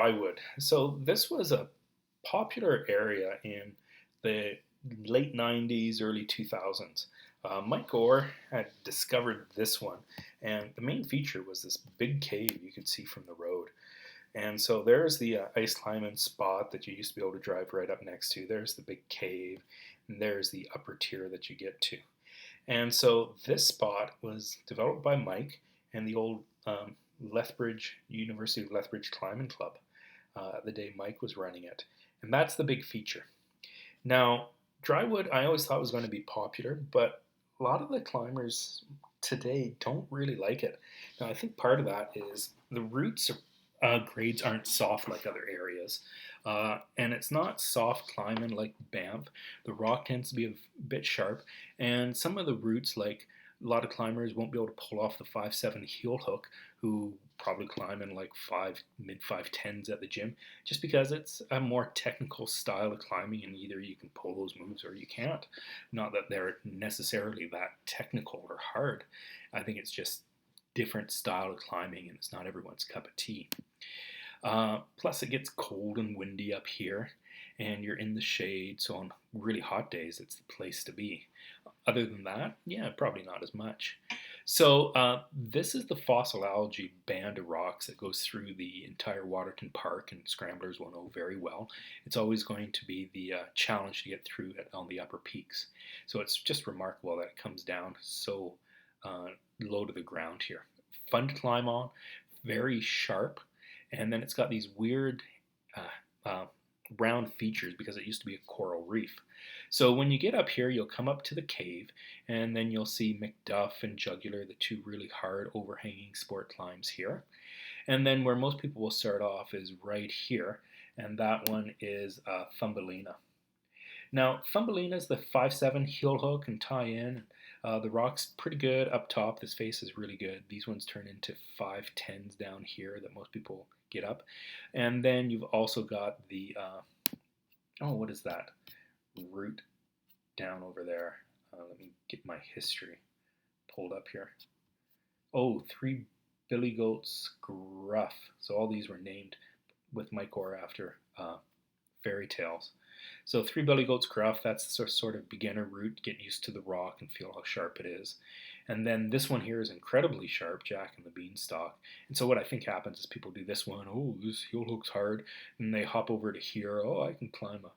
Drywood. So this was a popular area in the late 90s, early 2000s. Mike Orr had discovered this one, and the main feature was this big cave you could see from the road. And so there's the ice climbing spot that you used to be able to drive right up next to. There's the big cave, and there's the upper tier that you get to. And so this spot was developed by Mike and the old Lethbridge University of Lethbridge Climbing Club the day Mike was running it. And that's the big feature. Now, Drywood, I always thought was going to be popular, but a lot of the climbers today don't really like it. Now, I think part of that is the routes grades aren't soft like other areas. And it's not soft climbing like Banff. The rock tends to be a bit sharp, and some of the routes, like a lot of climbers won't be able to pull off the 5.7 heel hook, who probably climb in like mid 5.10s at the gym, just because it's a more technical style of climbing, and either you can pull those moves or you can't. Not that they're necessarily that technical or hard. I think it's just different style of climbing, and it's not everyone's cup of tea. Plus, it gets cold and windy up here, and you're in the shade, so on really hot days, it's the place to be. Other than that, yeah, probably not as much. So, this is the fossil algae band of rocks that goes through the entire Waterton Park, and scramblers will know very well. It's always going to be the challenge to get through it on the upper peaks. So, it's just remarkable that it comes down so low to the ground here. Fun to climb on, very sharp, and then it's got these weird round features because it used to be a coral reef. So when you get up here, you'll come up to the cave, and then you'll see Macduff and Jugular, the two really hard overhanging sport climbs here. And then where most people will start off is right here, and that one is Thumbelina. Now, Thumbelina is the 5.7 heel hook and tie in. The rock's pretty good up top. This face is really good. These ones turn into 5.10s down here that most people get up. And then you've also got the, what is that? Route down over there. Let me get my history pulled up here. Oh, Three Billy Goats Gruff. So all these were named with Mike Orr after fairy tales. So Three Billy Goats Gruff, that's the sort of beginner route. Get used to the rock and feel how sharp it is. And then this one here is incredibly sharp, Jack and the Beanstalk. And so what I think happens is people do this one, oh, this heel hook's hard, and they hop over to here, oh, I can climb a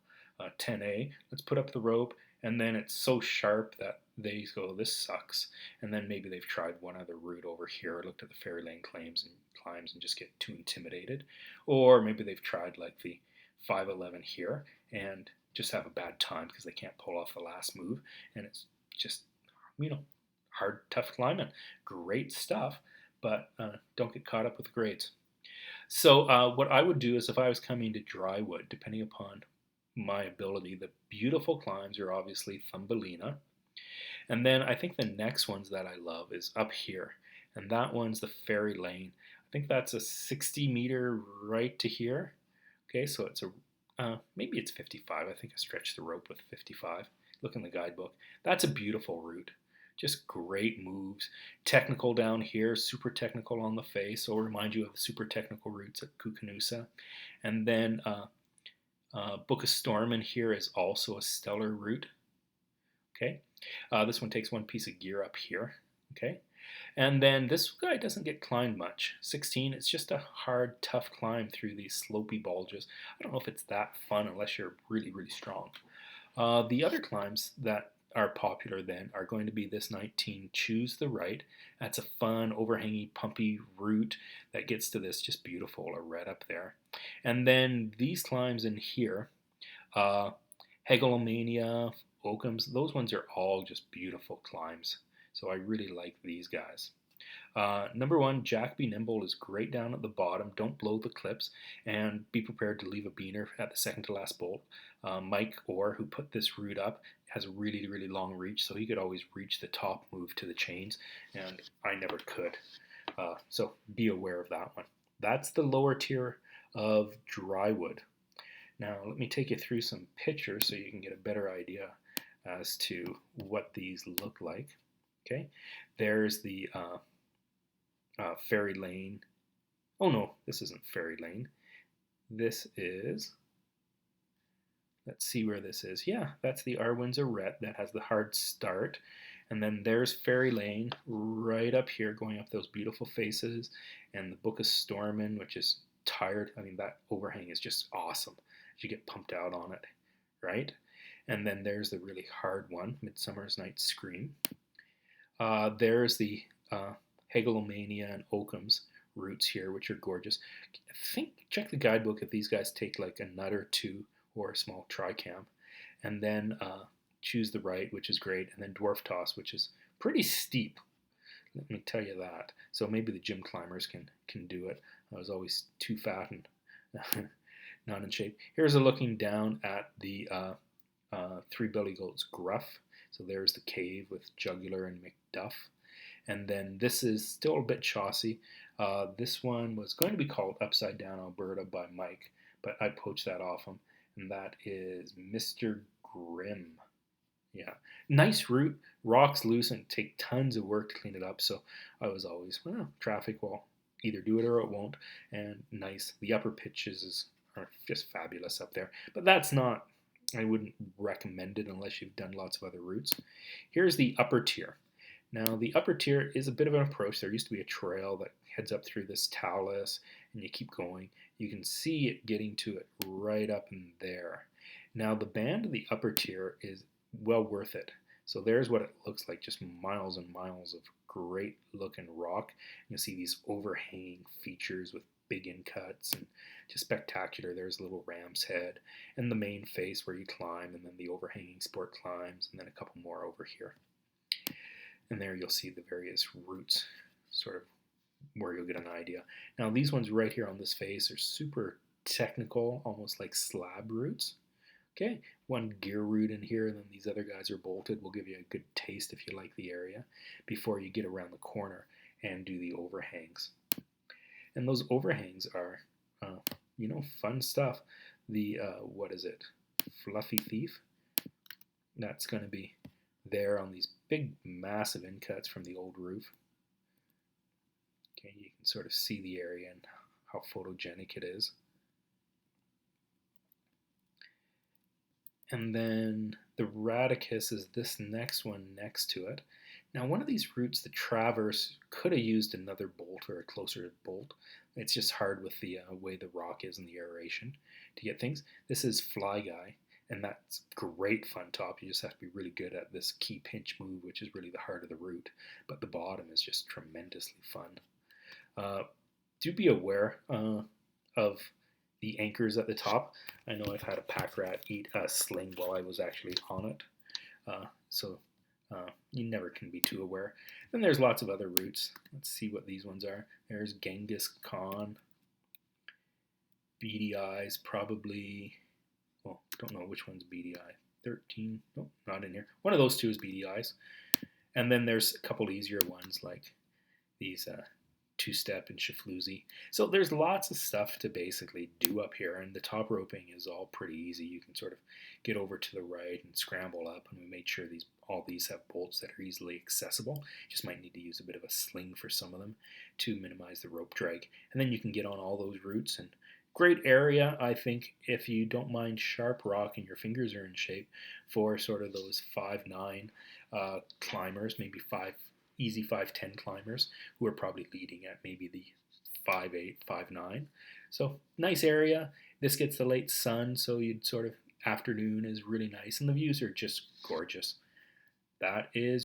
10A, let's put up the rope, and then it's so sharp that they go, this sucks. And then maybe they've tried one other route over here, looked at the Fairy Lane climbs and just get too intimidated. Or maybe they've tried like the 5.11 here and just have a bad time because they can't pull off the last move, and it's just, hard, tough climbing. Great stuff, but don't get caught up with the grades. So what I would do is, if I was coming to Drywood, depending upon my ability, the beautiful climbs are obviously Thumbelina, and then I think the next ones that I love is up here, and that one's the Fairy Lane. I think that's a 60-meter right to here. Okay, so it's maybe it's 55. I think I stretched the rope with 55. Look in the guidebook. That's a beautiful route. Just great moves. Technical down here, super technical on the face. So I'll remind you of the super technical routes at Kukanusa. And then Book of Storm in here is also a stellar route. Okay, this one takes one piece of gear up here. Okay, and then this guy doesn't get climbed much. 16, it's just a hard, tough climb through these slopey bulges. I don't know if it's that fun unless you're really, really strong. The other climbs that are popular then are going to be this 19, Choose the Right. That's a fun, overhangy, pumpy route that gets to this just beautiful red up there. And then these climbs in here, Hegelomania, Oakham's, those ones are all just beautiful climbs. So I really like these guys. Number 1, Jack Be Nimble is great down at the bottom. Don't blow the clips, and be prepared to leave a beaner at the second to last bolt. Mike Orr, who put this route up, has a really, really long reach, so he could always reach the top move to the chains, and I never could. So be aware of that one. That's the lower tier of Drywood. Now let me take you through some pictures so you can get a better idea as to what these look like. Okay, there's the Fairy Lane. Oh no, this isn't Fairy Lane. This is, let's see where this is. Yeah, that's the R. Windsorette that has the hard start. And then there's Fairy Lane right up here going up those beautiful faces. And the Book of Stormin, which is tired. I mean, that overhang is just awesome as you get pumped out on it, right? And then there's the really hard one, Midsummer's Night's Scream. There's the Hegelomania and Occam's roots here, which are gorgeous. I think, check the guidebook if these guys take like a nut or two or a small tricham. And then Choose the Right, which is great. And then Dwarf Toss, which is pretty steep. Let me tell you that. So maybe the gym climbers can do it. I was always too fat and not in shape. Here's a looking down at the Three Billy Goats Gruff. So there's the cave with Jugular and McDuff. And then this is still a bit chossy. This one was going to be called Upside Down Alberta by Mike, but I poached that off him. And that is Mr. Grimm. Yeah, nice route. Rocks loose and take tons of work to clean it up. So I was always, well, traffic will either do it or it won't. And nice. The upper pitches are just fabulous up there. But that's not, I wouldn't recommend it unless you've done lots of other routes. Here's the upper tier. Now the upper tier is a bit of an approach. There used to be a trail that heads up through this talus and you keep going. You can see it getting to it right up in there. Now the band of the upper tier is well worth it. So there's what it looks like, just miles and miles of great looking rock. You'll see these overhanging features with big in cuts and just spectacular. There's a little ram's head and the main face where you climb, and then the overhanging sport climbs, and then a couple more over here. And there you'll see the various routes, sort of where you'll get an idea. Now these ones right here on this face are super technical, almost like slab routes. Okay, one gear route in here, and then these other guys are bolted. Will give you a good taste if you like the area before you get around the corner and do the overhangs. And those overhangs are, fun stuff. The, what is it, Fluffy Thief? That's going to be there on these big, massive in cuts from the old roof. Okay, you can sort of see the area and how photogenic it is. And then the Radicus is this next one next to it. Now one of these routes, the Traverse, could have used another bolt or a closer bolt. It's just hard with the way the rock is and the aeration to get things. This is Fly Guy, and that's great fun top. You just have to be really good at this key pinch move, which is really the heart of the route. But the bottom is just tremendously fun. Do be aware of the anchors at the top. I know I've had a pack rat eat a sling while I was actually on it. So you never can be too aware. Then there's lots of other routes. Let's see what these ones are. There's Genghis Khan. Beady Eyes, probably, well, don't know which one's Beady Eye. 13, nope, not in here. One of those two is Beady Eyes. And then there's a couple easier ones like these Two-Step and Shifloozy. So there's lots of stuff to basically do up here, and the top roping is all pretty easy. You can sort of get over to the right and scramble up, and we made sure all these have bolts that are easily accessible. Just might need to use a bit of a sling for some of them to minimize the rope drag. And then you can get on all those routes, and great area, I think, if you don't mind sharp rock and your fingers are in shape for sort of those 5'9" climbers, maybe easy 5'10" climbers who are probably leading at maybe the 5'8", 5'9". So nice area. This gets the late sun, so you'd sort of afternoon is really nice, and the views are just gorgeous. That is